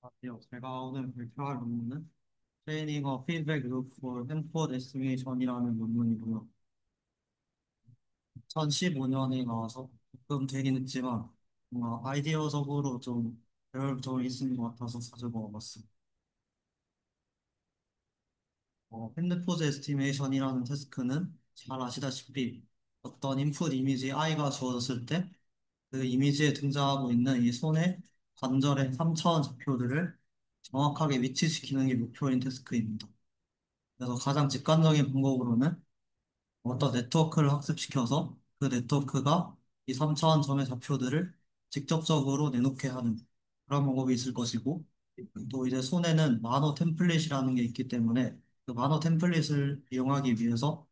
안녕하세요. 제가 오늘 발표할 논문은 Training a Feedback Loop for Hanford Estimation이라는 논문이고요. 2015년에 나와서 조금 되긴 했지만 뭔가 아이디어적으로 좀 배울 점이 있는 것 같아서 가지고 와봤습니다. 핸드포즈 에스티메이션이라는 태스크는 잘 아시다시피 어떤 인풋 이미지 I가 주어졌을 때 그 이미지에 등장하고 있는 이 손의 관절의 3차원 좌표들을 정확하게 위치시키는 게 목표인 태스크입니다. 그래서 가장 직관적인 방법으로는 어떤 네트워크를 학습시켜서 그 네트워크가 이 3차원 점의 좌표들을 직접적으로 내놓게 하는 그런 방법이 있을 것이고, 또 이제 손에는 만호 템플릿이라는 게 있기 때문에 그 만호 템플릿을 이용하기 위해서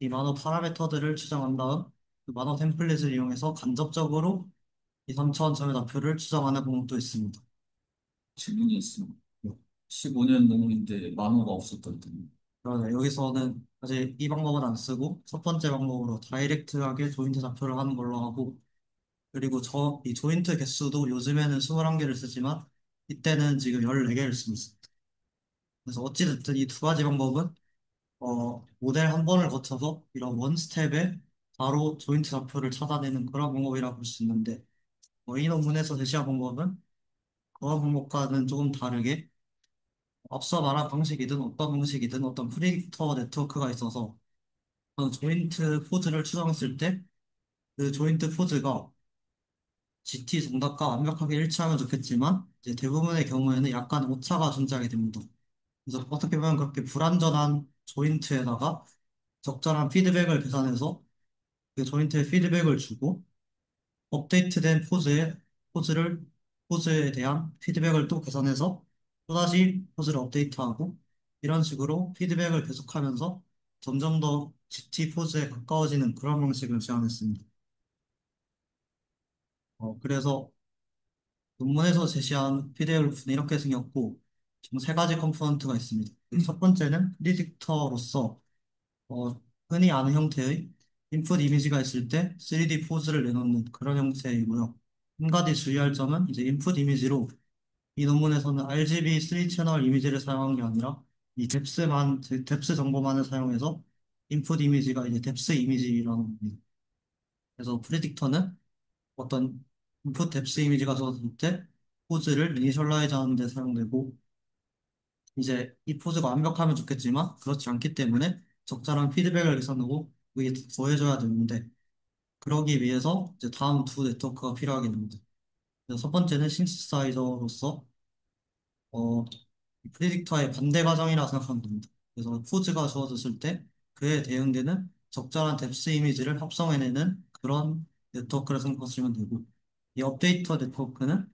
이 만호 파라미터들을 추정한 다음 그 만호 템플릿을 이용해서 간접적으로 이 3차원 점의 좌표를 추정하는 방법도 있습니다. 질문이 있어. 15년 논문인데 만호가 없었던 데 그러네. 여기서는 사실 이 방법은 안 쓰고 첫 번째 방법으로 다이렉트하게 조인트 좌표를 하는 걸로 하고, 그리고 이 조인트 개수도 요즘에는 21개를 쓰지만 이때는 지금 14개를 쓰고 있습니다. 그래서 어찌됐든 이 두 가지 방법은 모델 한 번을 거쳐서 이런 원 스텝에 바로 조인트 좌표를 찾아내는 그런 방법이라고 볼 수 있는데, 이 논문에서 제시한 방법은 그런 방법과는 조금 다르게 앞서 말한 방식이든 어떤 방식이든 어떤 프리딕터 네트워크가 있어서 조인트 포즈를 추정했을 때 그 조인트 포즈가 GT 정답과 완벽하게 일치하면 좋겠지만 이제 대부분의 경우에는 약간 오차가 존재하게 됩니다. 그래서 어떻게 보면 그렇게 불완전한 조인트에다가 적절한 피드백을 계산해서 그 조인트에 피드백을 주고 업데이트된 포즈를 포즈에 대한 피드백을 또 계산해서 또다시 포즈를 업데이트하고 이런 식으로 피드백을 계속하면서 점점 더 GT 포즈에 가까워지는 그런 방식을 제안했습니다. 그래서 논문에서 제시한 피드백 루프는 이렇게 생겼고, 총 세 가지 컴포넌트가 있습니다. 첫 번째는 프리딕터로서 흔히 아는 형태의 인풋 이미지가 있을 때 3D 포즈를 내놓는 그런 형태이고요. 한 가지 주의할 점은 이제 인풋 이미지로 이 논문에서는 RGB 3 채널 이미지를 사용한 게 아니라 이 뎁스 정보만을 사용해서 인풋 이미지가 이제 뎁스 이미지라는 겁니다. 그래서 프리딕터는 어떤 인풋 뎁스 이미지가 주어졌을 때 포즈를 이니셜라이즈 하는 데 사용되고, 이제 이 포즈가 완벽하면 좋겠지만 그렇지 않기 때문에 적절한 피드백을 계산하고 그게 더해져야 되는데, 그러기 위해서 이제 다음 두 네트워크가 필요하게 됩니다. 그래서 첫 번째는 신시사이저로서 어, 프리딕터의 반대 과정이라 생각하면 됩니다. 그래서 포즈가 주어졌을 때 그에 대응되는 적절한 뎁스 이미지를 합성해내는 그런 네트워크를 생각하시면 되고, 이 업데이터 네트워크는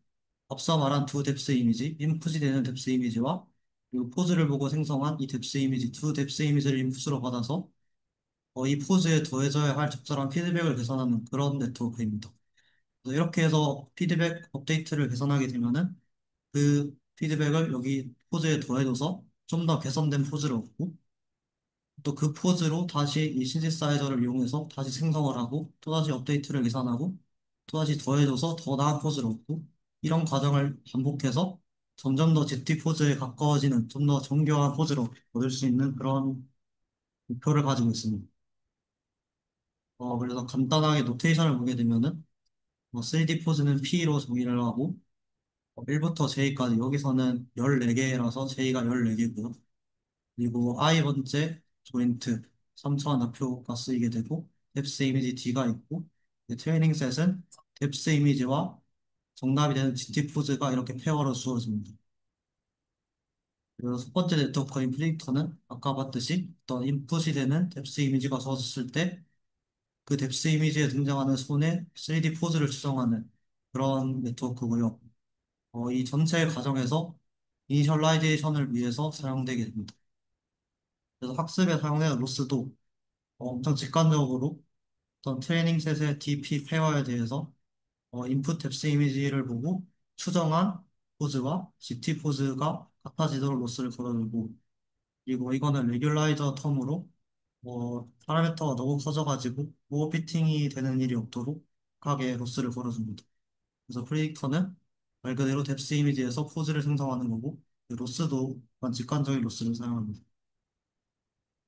앞서 말한 두 뎁스 이미지, 인풋이 되는 뎁스 이미지와 그리고 포즈를 보고 생성한 이 뎁스 이미지, 두 뎁스 이미지를 인풋으로 받아서 이 포즈에 더해져야 할 적절한 피드백을 계산하는 그런 네트워크입니다. 그래서 이렇게 해서 피드백 업데이트를 계산하게 되면은 그 피드백을 여기 포즈에 더해줘서 좀 더 개선된 포즈를 얻고, 또 그 포즈로 다시 이 신시사이저를 이용해서 다시 생성을 하고 또다시 업데이트를 계산하고 또다시 더해줘서 더 나은 포즈를 얻고, 이런 과정을 반복해서 점점 더 GT 포즈에 가까워지는 좀 더 정교한 포즈를 얻을 수 있는 그런 목표를 가지고 있습니다. 그래서 간단하게 노테이션을 보게 되면은 3D 포즈는 P로 정의를 하고 1부터 J까지 여기서는 14개라서 J가 14개고요. 그리고 I 번째 조인트 3차원 좌표가 쓰이게 되고 뎁스 이미지 D가 있고, 트레이닝 셋은 뎁스 이미지와 정답이 되는 GT 포즈가 이렇게 페어로 주어집니다. 그래서 첫 번째 네트워크인 프리딕터는 아까 봤듯이 어떤 인풋이 되는 뎁스 이미지가 주어졌을 때 그 뎁스 이미지에 등장하는 손의 3D 포즈를 추정하는 그런 네트워크고요. 이 전체 과정에서 이니셜라이제이션을 위해서 사용되게 됩니다. 그래서 학습에 사용되는 로스도 엄청 직관적으로 어떤 트레이닝 셋의 DP 페어에 대해서 인풋 뎁스 이미지를 보고 추정한 포즈와 GT 포즈가 같아지도록 로스를 걸어주고, 그리고 이거는 레귤라이저 텀으로 파라미터가 너무 커져가지고 오버피팅이 되는 일이 없도록 하게 로스를 걸어줍니다. 그래서 프리딕터는 말 그대로 뎁스 이미지에서 포즈를 생성하는 거고, 로스도 직관적인 로스를 사용합니다.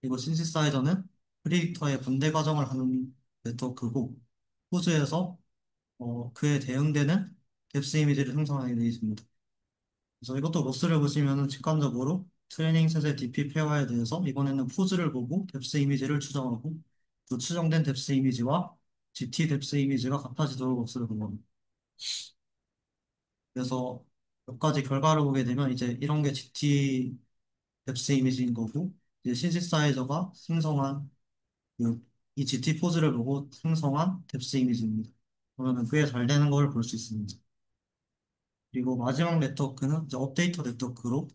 그리고 신시사이저는 프리딕터의 반대 과정을 하는 네트워크고, 포즈에서 그에 대응되는 뎁스 이미지를 생성하게 되어 있습니다. 그래서 이것도 로스를 보시면은 직관적으로 트레이닝 셋의 DP 페어에 대해서 이번에는 포즈를 보고 뎁스 이미지를 추정하고, 그 추정된 뎁스 이미지와 GT 뎁스 이미지가 같아지도록 로스를 본 겁니다. 그래서 몇 가지 결과를 보게 되면 이제 이런 게 GT 뎁스 이미지인 거고, 이제 신시사이저가 생성한 이 GT 포즈를 보고 생성한 뎁스 이미지입니다. 그러면 꽤 잘 되는 걸 볼 수 있습니다. 그리고 마지막 네트워크는 이제 업데이터 네트워크로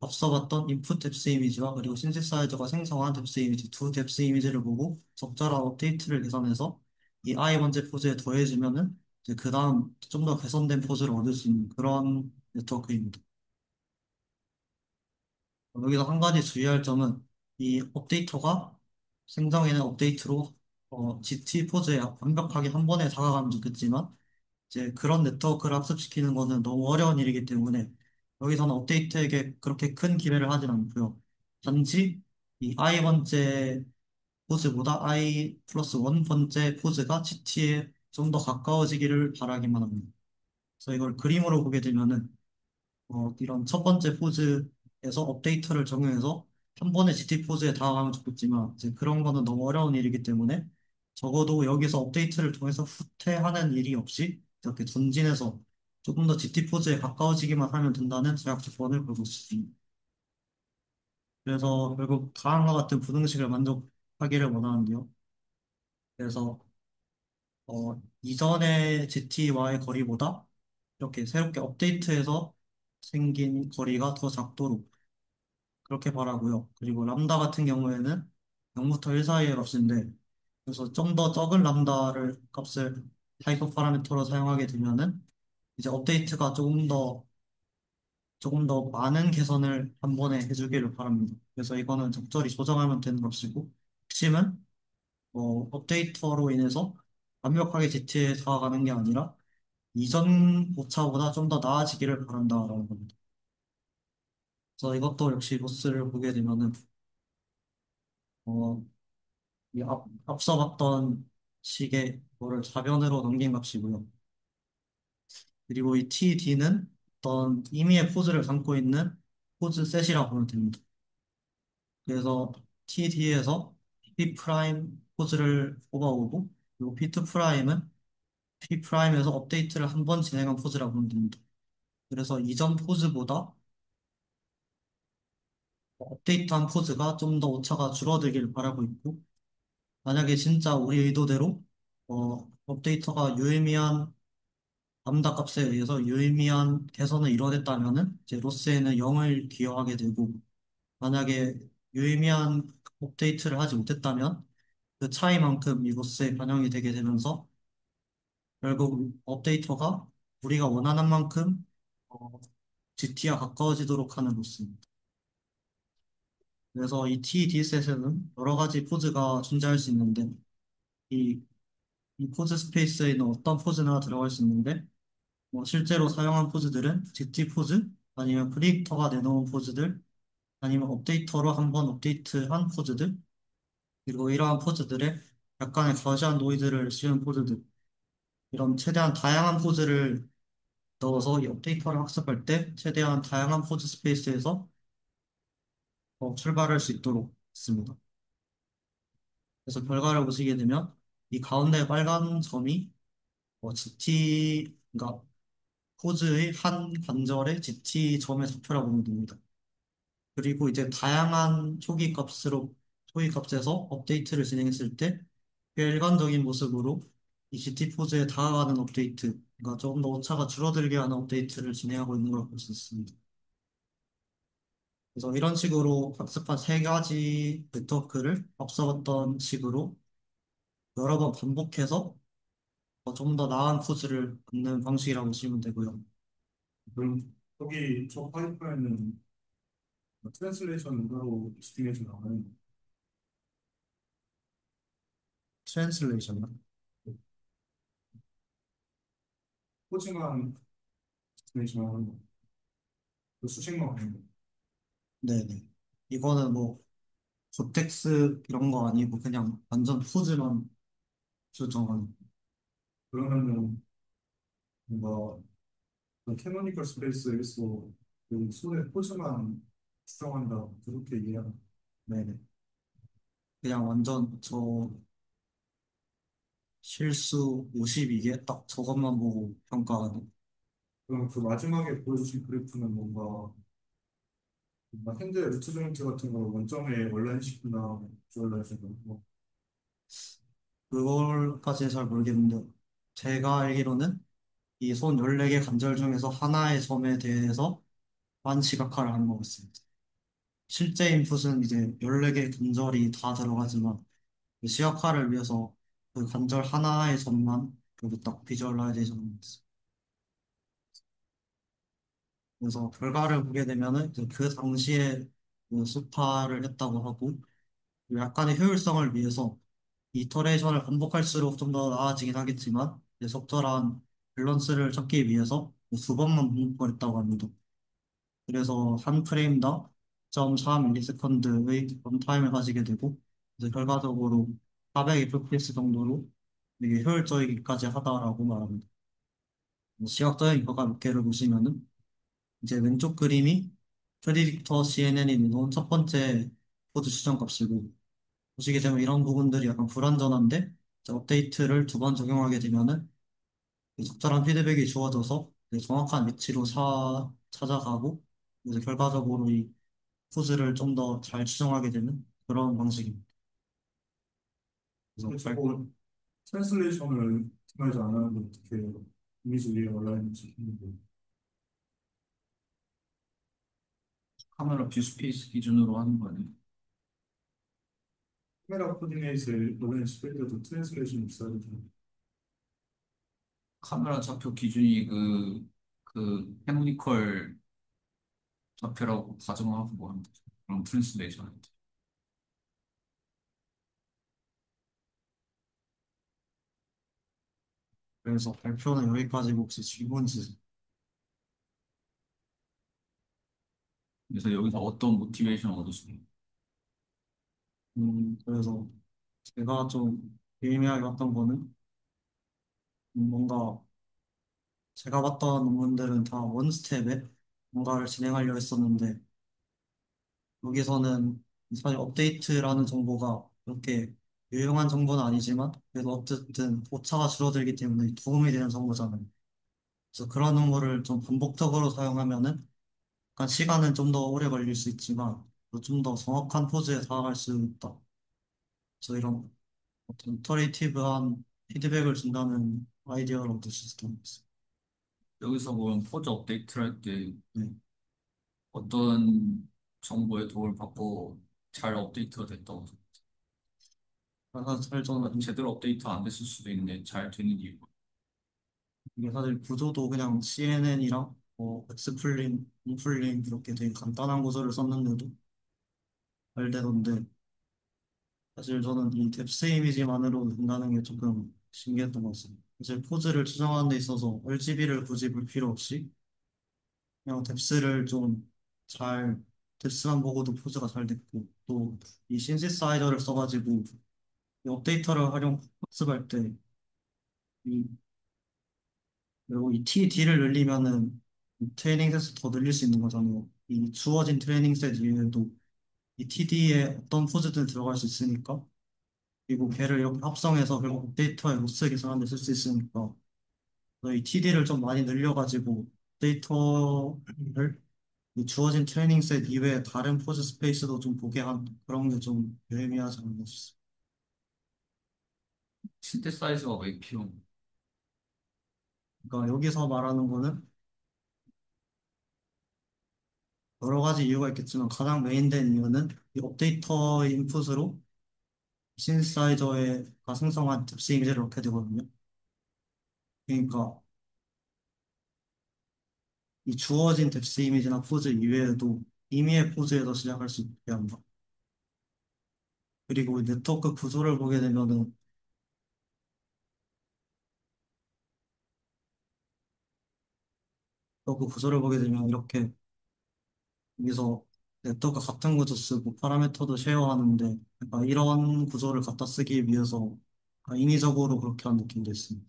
앞서 봤던 인풋 뎁스 이미지와 그리고 신시사이저가 생성한 뎁스 이미지 두 뎁스 이미지를 보고 적절한 업데이트를 계산해서 이 i 번째 포즈에 더해주면은 이제 그 다음 좀 더 개선된 포즈를 얻을 수 있는 그런 네트워크입니다. 여기서 한 가지 주의할 점은 이 업데이터가 생성에는 업데이트로 GT 포즈에 완벽하게 한 번에 다가가면 좋겠지만 이제 그런 네트워크를 학습시키는 거는 너무 어려운 일이기 때문에 여기서는 업데이트에게 그렇게 큰 기회를 하진 않고요. 단지 이 i 번째 포즈보다 i 플러스 1 번째 포즈가 GT에 좀 더 가까워지기를 바라기만 합니다. 그래서 이걸 그림으로 보게 되면은 이런 첫 번째 포즈에서 업데이터를 적용해서 한 번에 GT 포즈에 다가가면 좋겠지만 이제 그런 거는 너무 어려운 일이기 때문에 적어도 여기서 업데이트를 통해서 후퇴하는 일이 없이 이렇게 전진해서 조금 더 GT 포즈에 가까워지기만 하면 된다는 제약 조건을 걸고 있습니다. 그래서 결국 다음과 같은 부등식을 만족하기를 원하는데요. 그래서 이전의 GT와의 거리보다 이렇게 새롭게 업데이트해서 생긴 거리가 더 작도록 그렇게 바라고요. 그리고 람다 같은 경우에는 0부터 1 사이의 값인데 그래서 좀 더 적은 람다를 값을 하이퍼 파라미터로 사용하게 되면은 이제 업데이트가 조금 더 많은 개선을 한 번에 해주기를 바랍니다. 그래서 이거는 적절히 조정하면 되는 것이고 핵심은 업데이터로 인해서 완벽하게 GT에 다가가는 게 아니라 이전 오차보다 좀 더 나아지기를 바란다라는 겁니다. 그래서 이것도 역시 로스를 보게 되면은 어, 이 앞서 봤던 식의 거를 좌변으로 넘긴 값이고요. 그리고 이 TD는 어떤 임의의 포즈를 담고 있는 포즈 셋이라고 보면 됩니다. 그래서 TD에서 P 프라임 포즈를 뽑아오고 그리고 P2 프라임은 P 프라임에서 업데이트를 한 번 진행한 포즈라고 보면 됩니다. 그래서 이전 포즈보다 업데이트한 포즈가 좀 더 오차가 줄어들기를 바라고 있고 만약에 진짜 우리 의도대로 업데이터가 유의미한 람다 값에 의해서 유의미한 개선을 이뤄냈다면은 이제 로스에는 0을 기여하게 되고 만약에 유의미한 업데이트를 하지 못했다면 그 차이만큼 이 로스에 반영이 되게 되면서 결국 업데이터가 우리가 원하는 만큼 어, GT와 가까워지도록 하는 로스입니다. 그래서 이 TD셋에는 여러 가지 포즈가 존재할 수 있는데 이, 이 포즈 스페이스에는 어떤 포즈나 들어갈 수 있는데 실제로 사용한 포즈들은 GT 포즈 아니면 프리딕터가 내놓은 포즈들 아니면 업데이터로 한번 업데이트한 포즈들 그리고 이러한 포즈들에 약간의 거시한 노이즈를 씌운 포즈들 이런 최대한 다양한 포즈를 넣어서 이 업데이터를 학습할 때 최대한 다양한 포즈 스페이스에서 출발할 수 있도록 했습니다. 그래서 결과를 보시게 되면 이 가운데 빨간 점이 GT, 그러니까 포즈의 한 관절의 GT 점의 좌표라고 보면 됩니다. 그리고 이제 다양한 초기 값에서 업데이트를 진행했을 때 일관적인 모습으로 이 GT 포즈에 다가가는 업데이트, 그러니까 조금 더 오차가 줄어들게 하는 업데이트를 진행하고 있는 걸 볼 수 있습니다. 그래서 이런 식으로 학습한 세 가지 네트워크를 앞서 봤던 식으로 여러 번 반복해서 좀 더 나은 포즈를 얻는 방식이라고 보시면 되고요. 그럼 거기 저 파이프라인은 트랜슬레이션 으로 스팅해서 나와요. 트랜슬레이션. 코칭한 데스티네이션 하는 거. 그 수식만 하는 거. 네네. 이거는 뭐 고텍스 이런 거 아니고 그냥 완전 포즈만 조정하는. 그러면은 뭔가 그 캐노니컬 스페이스에서 그 손의 포즈만 추정한다. 그렇게 이해하는. 네네. 그냥 완전 저 실수 52개 딱 저것만 보고 평가하는. 그럼 그 마지막에 보여주신 그래프는 뭔가 현재 루트 조인트 같은 걸 원점에 온라인시킨 다음에 비주얼라이징 뭐 그걸까지는 잘 모르겠는데 제가 알기로는 이 손 14개 관절 중에서 하나의 점에 대해서 만 시각화를 하는 것 같습니다. 실제 인풋은 이제 14개 관절이 다 들어가지만 그 시각화를 위해서 그 관절 하나의 점만 그렇게 딱 비주얼라이제이션을 했어요. 그래서 결과를 보게 되면은 이제 그 당시에 그 수파를 했다고 하고 약간의 효율성을 위해서 이터레이션을 반복할수록 좀 더 나아지긴 하겠지만 이제 적절한 밸런스를 찾기 위해서 두 번만 반복을 했다고 합니다. 그래서 한 프레임당 0.4ms의 런타임을 가지게 되고 이제 결과적으로 400fps 정도로 되게 효율적이기까지 하다라고 말합니다. 시각적인 결과 몇 개를 보시면은 이제 왼쪽 그림이 프리딕터 CNN이 넣은 첫 번째 코드 추정 값이고 보시게 되면 이런 부분들이 약간 불완전한데 이제 업데이트를 두 번 적용하게 되면은 이 적절한 피드백이 주어져서 이제 정확한 위치로 찾아가고 이제 결과적으로 이 코드를 좀 더 잘 추정하게 되는 그런 방식입니다. 그래서 근데 저거 트랜슬레이션을 optimize 안 하는데 어떻게 이미지 위에 온라인을 시키는데 카메라 뷰 스페이스 기준으로 하는 거 아니에요? 카메라 코디네이트에 온라인 시킬 때도 트랜슬레이션이 있어야 되잖아. 카메라 좌표 기준이 그 캐노니컬 좌표라고 가정하고 뭐 하면 되죠. 그럼 트랜스레이션 하면 돼. 그래서 발표는 여기까지고 혹시 질문 있으세요? 그래서 여기서 어떤 모티베이션 얻으시나요? 그래서 제가 좀 의미하게 봤던 거는 뭔가 제가 봤던 논문들은 다 원스텝에 뭔가를 진행하려 했었는데 여기서는 사실 업데이트라는 정보가 그렇게 유용한 정보는 아니지만 그래도 어쨌든 오차가 줄어들기 때문에 도움이 되는 정보잖아요. 그래서 그런 정보를 좀 반복적으로 사용하면은 약간 시간은 좀 더 오래 걸릴 수 있지만 좀 더 정확한 포즈에 다가갈 수 있다. 그래서 이런 어떤 이터레이티브한 피드백을 준다는 아이디어를 얻을 수 있었던 것 같습니다. 여기서 보면 포즈 업데이트를 할 때 네. 어떤 정보의 도움을 받고 잘 업데이트가 됐다고 생각해요? 그래서 사실 저는 제대로 업데이트 안 됐을 수도 있는데 잘 되는 이유가 이게 사실 구조도 그냥 CNN이랑 엑스플린, 인플린 이렇게 되게 간단한 구조를 썼는데도 잘 되던데 사실 저는 이 뎁스 이미지만으로 된다는 게 조금 신기했던 것 같습니다. 사실 포즈를 추정하는 데 있어서 RGB를 굳이 볼 필요 없이 그냥 뎁스를 좀 잘 뎁스만 보고도 포즈가 잘 됐고 또 이 신시사이저를 써가지고 이 업데이터를 학습할 때 이, 그리고 이 TD를 늘리면은 이 트레이닝 셋을 더 늘릴 수 있는 거잖아요. 이 주어진 트레이닝 셋 이외에도 이 TD에 어떤 포즈든 들어갈 수 있으니까 그리고 걔를 이렇게 합성해서 결국 업데이터에 로스 계산하는 데 쓸 수 있으니까 그래서 이 TD를 좀 많이 늘려가지고 데이터를 이 주어진 트레이닝 셋 이외에 다른 포즈 스페이스도 좀 보게 한 그런 게 좀 유의미하지 않나 싶습니다. 신테사이저가 왜 필요한 거예요? 그러니까 여기서 말하는 거는 여러 가지 이유가 있겠지만 가장 메인된 이유는 이 업데이터 인풋으로 신사이저가 생성한 뎁스 이미지를 넣게 되거든요. 그러니까 이 주어진 뎁스 이미지나 포즈 이외에도 임의의 포즈에서 시작할 수 있게 한다. 그리고 이 네트워크 구조를 보게 되면은 또 그 구조를 보게 되면 이렇게 여기서 넷도가 같은 구조 쓰고 파라미터도 쉐어하는데 약간 이런 구조를 갖다 쓰기 위해서 약간 인위적으로 그렇게 한 느낌도 있습니다.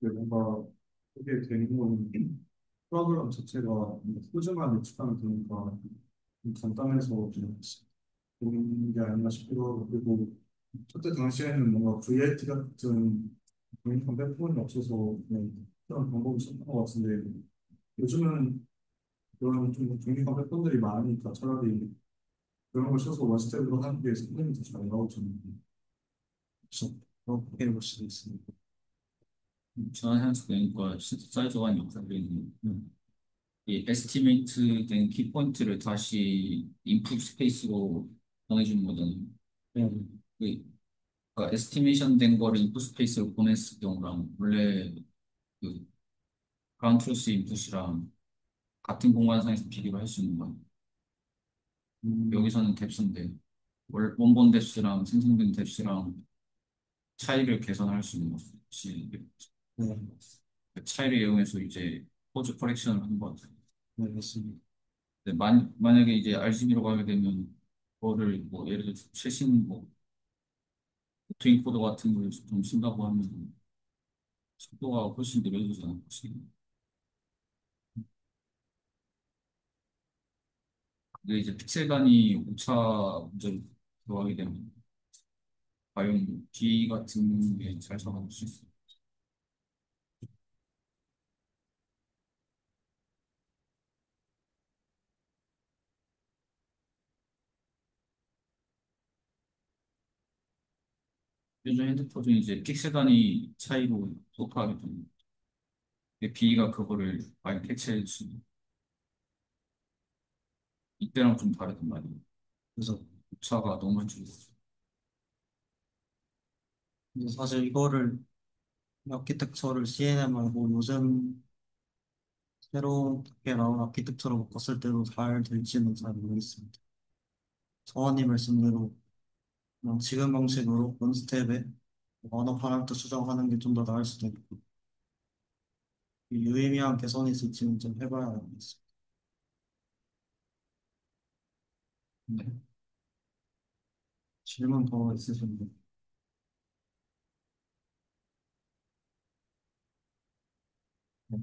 근데 뭔가 그게 되는 거는 프로그램 자체가 소중한 예측감이 드니까 좀 간단해서 좀 좋은 게 아닌가 싶기도 하고 그리고 그때 당시에는 뭔가 VLT 같은 공인권 배포는 없어서 그냥 그런 방법을 썼던 것 같은데 요즘은 그런 좀 공인권 배포들이 많으니까 차라리 그런 걸 써서 원스텝으로 하는 게 성능이 더 잘 나오잖아요. 그래서 그렇게 볼 수도 있습니다. 전환해서 신서사이저가 아닌 영상이 이 에스티메이트 된 키포인트를 다시 인풋 스페이스로 보내주는 거잖아요. 네, 그, 에스티메이션 된 거를 인풋 스페이스로 보냈을 경우랑 원래 그 그라운드 트루스 인풋이랑 같은 공간상에서 비교를 할 수 있는 거예요. 음, 여기서는 뎁스인데 원본 뎁스랑 생성된 뎁스랑 차이를 계산할 수 있는 것이 네, 그 차이를 이용해서 이제 포즈 커렉션을 하는 것 같아요. 네, 맞습니다. 근데 만약에 이제 RGB로 가게 되면 그거를 뭐 예를 들어서 최신 뭐 트윈 코드 같은 걸 좀 쓴다고 하면 속도가 훨씬 느려지잖아요. 훨씬. 근데 이제 픽셀 단위 오차 문제로 들어가게 되면 과연 D 같은 게 잘 잡아줄 수 있어요. 요즘 핸드폰은 이제 픽셀 단위 차이로 속도하게 됩니다. 근데 B가 그거를 많이 캐치해 주는 이때랑 좀 다르단 말이에요. 그래서 오차가 너무 많이 줄었어요. 근데 사실 이거를 아키텍처를 CNN 말고 요즘 새롭게 나온 아키텍처로 바꿨을 때도 잘 될지는 잘 모르겠습니다. 서원님 말씀대로 그냥 지금 방식으로 원스텝에 언어 파라미터 수정하는 게 좀 더 나을 수도 있고 유의미한 개선이 있을지는 좀 해봐야 알겠습니다. 네. 질문 더 있으신가요? 네,